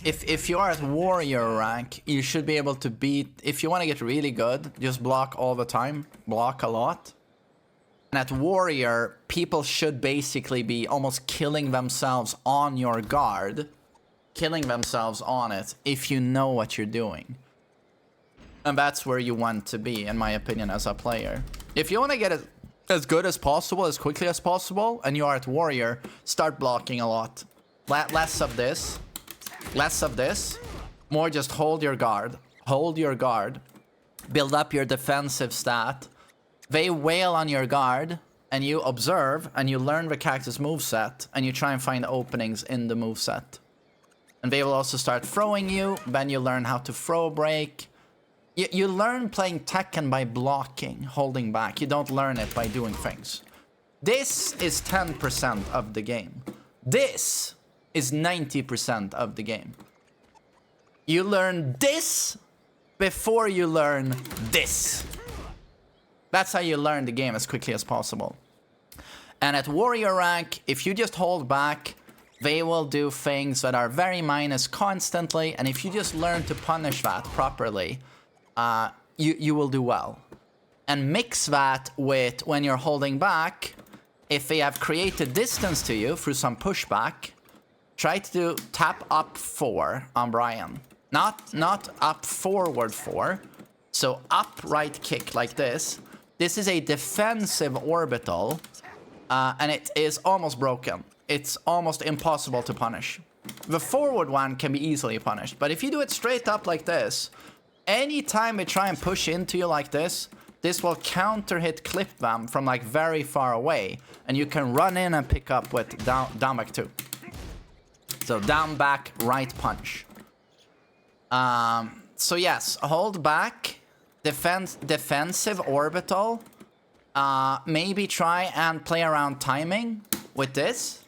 if you are at warrior rank, you should be able to beat. If you want to get really good, just block all the time, block a lot. And at warrior, people should basically be almost killing themselves on your guard, killing themselves on it if you know what you're doing. And that's where you want to be, in my opinion, as a player. If you want to get it as good as possible, as quickly as possible, and you are at warrior, start blocking a lot. Less of this. Less of this. More just hold your guard. Hold your guard. Build up your defensive stat. They wail on your guard, and you observe, and you learn the character's moveset, and you try and find openings in the moveset. And they will also start throwing you, then you learn how to throw break. You learn playing Tekken by blocking, holding back. You don't learn it by doing things. This is 10% of the game. This is 90% of the game. You learn this before you learn this. That's how you learn the game as quickly as possible. And at warrior rank, if you just hold back, they will do things that are very minus constantly. And if you just learn to punish that properly, you will do well. And mix that with when you're holding back, if they have created distance to you through some pushback, try to do tap up 4 on Brian. Not up forward 4. So up right kick like this. This is a defensive orbital, and it is almost broken. It's almost impossible to punish. The forward one can be easily punished, but if you do it straight up like this, anytime they try and push into you like this, this will counter hit clip them from like very far away, and you can run in and pick up with down back 2. So down back right punch. So yes, hold back, defensive orbital. Maybe try and play around timing with this,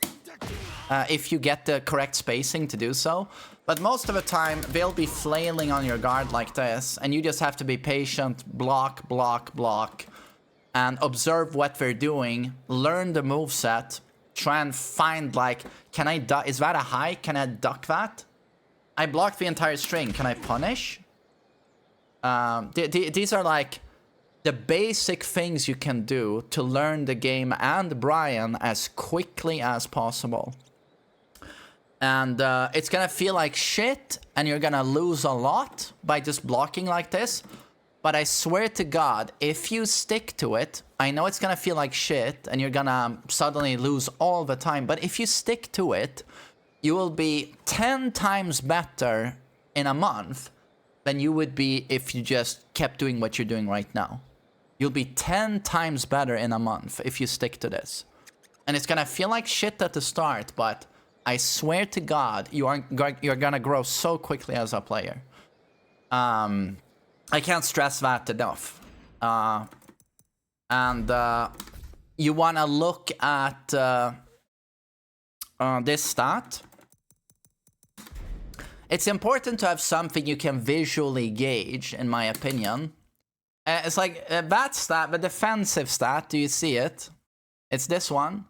if you get the correct spacing to do so. But most of the time, they'll be flailing on your guard like this, and you just have to be patient, block, block, block, and observe what they're doing, learn the moveset, try and find, like, can I duck? Is that a high? Can I duck that? I blocked the entire string. Can I punish? These are, like, the basic things you can do to learn the game and Brian as quickly as possible. And it's gonna feel like shit, and you're gonna lose a lot by just blocking like this. But I swear to God, if you stick to it, I know it's gonna feel like shit, and you're gonna suddenly lose all the time. But if you stick to it, you will be 10 times better in a month than you would be if you just kept doing what you're doing right now. You'll be 10 times better in a month if you stick to this. And it's gonna feel like shit at the start, but I swear to God, you're gonna grow so quickly as a player. I can't stress that enough. And you wanna look at this stat. It's important to have something you can visually gauge, in my opinion. It's like that stat, the defensive stat, do you see it? It's this one.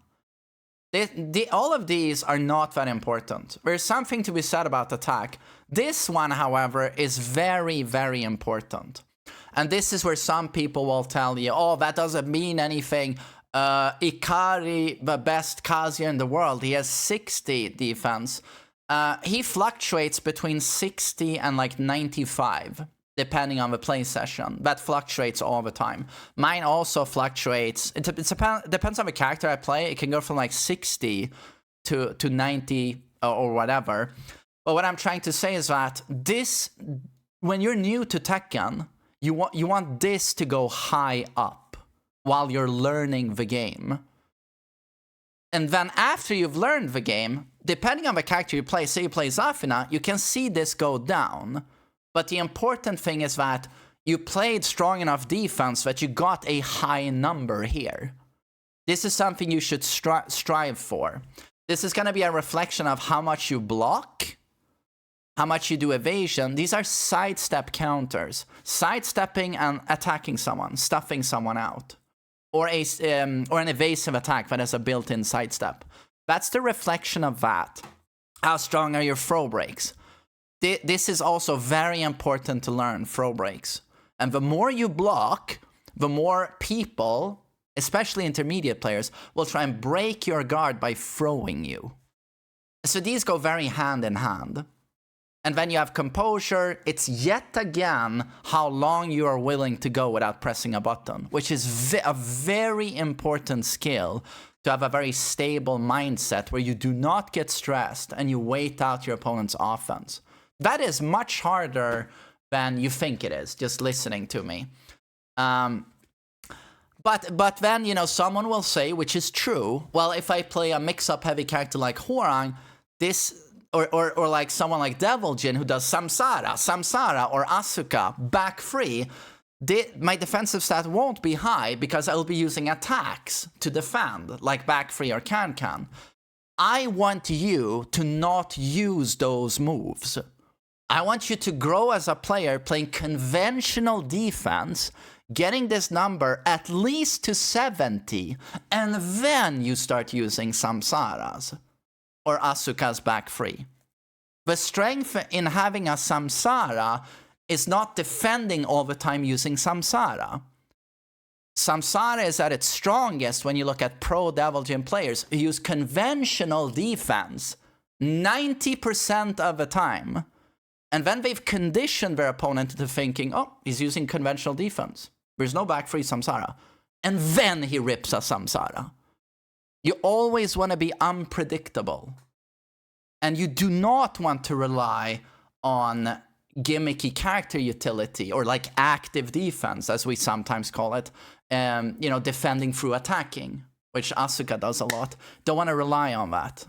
All of these are not that important. There's something to be said about attack. This one, however, is very, very important. And this is where some people will tell you, oh, that doesn't mean anything. Ikari, the best Kazuya in the world, he has 60 defense. He fluctuates between 60 and like 95. Depending on the play session. That fluctuates all the time. Mine also fluctuates. It depends on the character I play. It can go from like 60 to 90 or whatever. But what I'm trying to say is that this, when you're new to Tekken, you want this to go high up while you're learning the game. And then after you've learned the game, depending on the character you play, say you play Zafina, you can see this go down. But the important thing is that you played strong enough defense that you got a high number here. This is something you should strive for. This is going to be a reflection of how much you block, how much you do evasion. These are sidestep counters. Sidestepping and attacking someone, stuffing someone out. Or an evasive attack that has a built-in sidestep. That's the reflection of that. How strong are your throw breaks? this is also very important to learn, throw breaks. And the more you block, the more people, especially intermediate players, will try and break your guard by throwing you. So these go very hand in hand. And when you have composure, it's yet again how long you are willing to go without pressing a button, which is a very important skill to have a very stable mindset where you do not get stressed and you wait out your opponent's offense. That is much harder than you think it is, just listening to me. But then, you know, someone will say, which is true, well, if I play a mix-up heavy character like Hwoarang, this... Or like someone like Devil Jin who does Samsara or Asuka back free, my defensive stat won't be high because I'll be using attacks to defend, like back free or can. I want you to not use those moves. I want you to grow as a player playing conventional defense, getting this number at least to 70, and then you start using Samsaras. Or Asuka's back free. The strength in having a Samsara is not defending all the time using Samsara. Samsara is at its strongest when you look at pro Devil Jin players who use conventional defense 90% of the time. And then they've conditioned their opponent into thinking, oh, he's using conventional defense. There's no back free Samsara. And then he rips a Samsara. You always want to be unpredictable. And you do not want to rely on gimmicky character utility or like active defense, as we sometimes call it, you know, defending through attacking, which Asuka does a lot. Don't want to rely on that.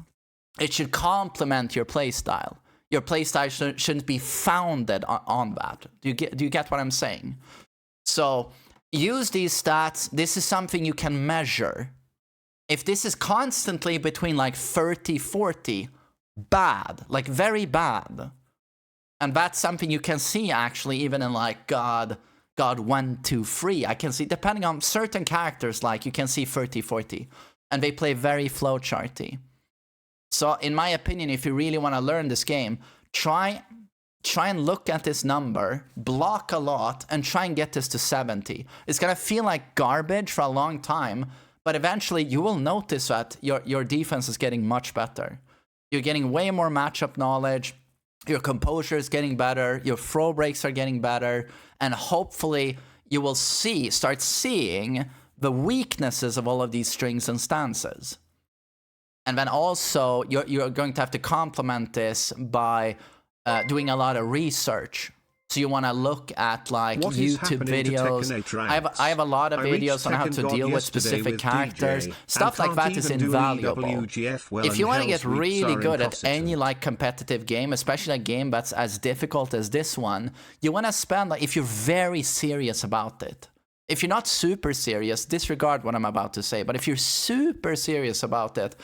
It should complement your playstyle. Your playstyle shouldn't be founded on that. Do you get what I'm saying? So use these stats. This is something you can measure. If this is constantly between like 30, 40, bad, like very bad. And that's something you can see actually even in like God 1, 2, 3. I can see, depending on certain characters, like you can see 30, 40. And they play very flowcharty. So in my opinion, if you really want to learn this game, try and look at this number, block a lot, and try and get this to 70. It's going to feel like garbage for a long time, but eventually you will notice that your defense is getting much better. You're getting way more matchup knowledge. Your composure is getting better. Your throw breaks are getting better. And hopefully you will start seeing the weaknesses of all of these strings and stances. And then also you're going to have to complement this by doing a lot of research. So you want to look at like YouTube videos. I have a lot of videos on how to deal with specific characters. Stuff like that is invaluable. If you want to get really good at any like competitive game, especially a game that's as difficult as this one, you want to spend, like, if you're very serious about it. If you're not super serious, disregard what I'm about to say. But if you're super serious about it,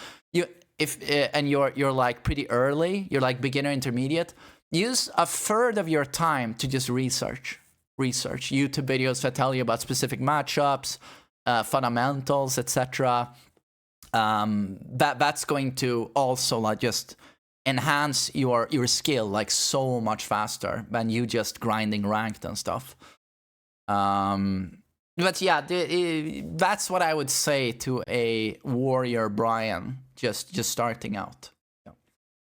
and you're like pretty early, you're like beginner intermediate, use a third of your time to just research YouTube videos that tell you about specific matchups, fundamentals, etc. That's going to also like just enhance your skill like so much faster than you just grinding ranked and stuff. But yeah, that's what I would say to a warrior Brian just starting out.